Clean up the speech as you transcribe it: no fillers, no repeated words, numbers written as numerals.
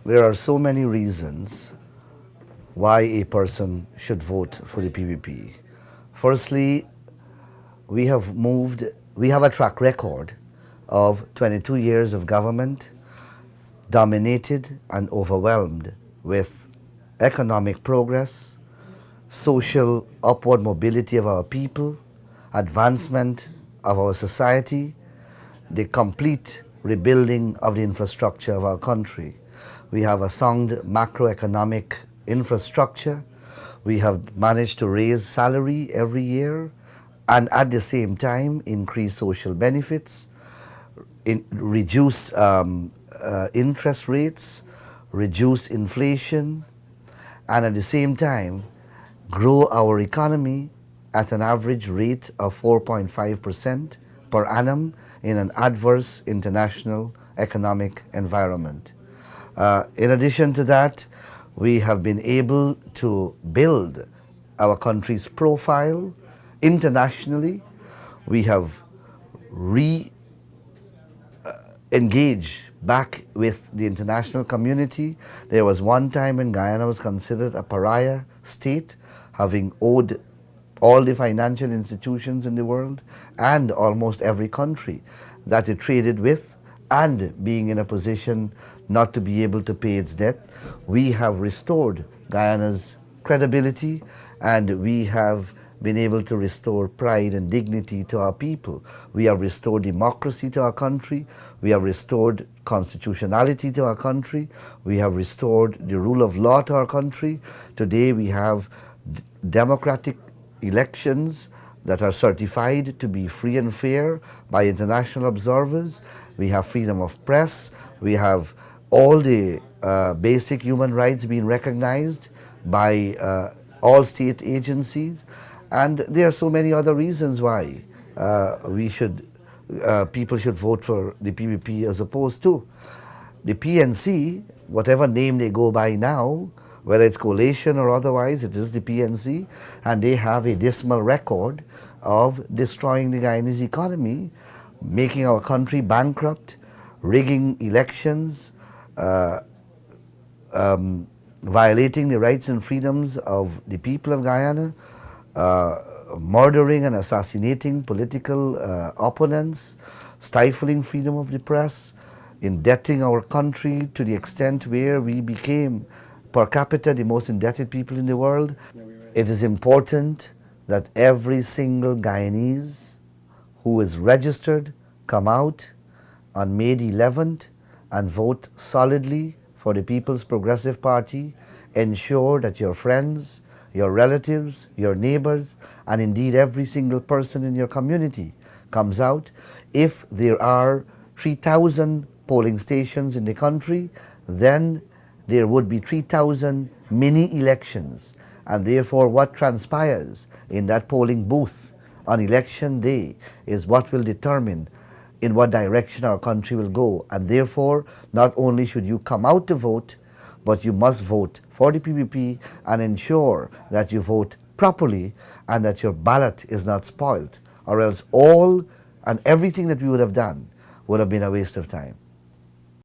There are so many reasons why a person should vote for the PPP. Firstly, we have a track record of 22 years of government dominated and overwhelmed with economic progress, social upward mobility of our people, advancement of our society, the complete rebuilding of the infrastructure of our country. We have a sound macroeconomic infrastructure. We have managed to raise salary every year and at the same time increase social benefits, reduce interest rates, reduce inflation, and at the same time grow our economy at an average rate of 4.5% per annum in an adverse international economic environment. In addition to that, we have been able to build our country's profile internationally. We have re engage back with the international community. There was one time when Guyana was considered a pariah state, having owed all the financial institutions in the world and almost every country that it traded with, and being in a position not to be able to pay its debt. We have restored Guyana's credibility, and we have been able to restore pride and dignity to our people. We have restored democracy to our country. We have restored constitutionality to our country. We have restored the rule of law to our country. Today we have democratic elections that are certified to be free and fair by international observers. We have freedom of press. We have all the basic human rights being recognized by all state agencies. And there are so many other reasons why people should vote for the PPP as opposed to the PNC, whatever name they go by now, whether it's coalition or otherwise, it is the PNC, and they have a dismal record of destroying the Guyanese economy, making our country bankrupt, rigging elections, violating the rights and freedoms of the people of Guyana, murdering and assassinating political opponents, stifling freedom of the press, indebting our country to the extent where we became per capita the most indebted people in the world. It is important that every single Guyanese who is registered come out on May the 11th and vote solidly for the People's Progressive Party. Ensure that your friends, your relatives, your neighbors, and indeed every single person in your community comes out. If there are 3,000 polling stations in the country, then there would be 3,000 mini elections, and therefore what transpires in that polling booth on election day is what will determine in what direction our country will go. And therefore, not only should you come out to vote, but you must vote for the PPP and ensure that you vote properly and that your ballot is not spoiled, or else all and everything that we would have done would have been a waste of time.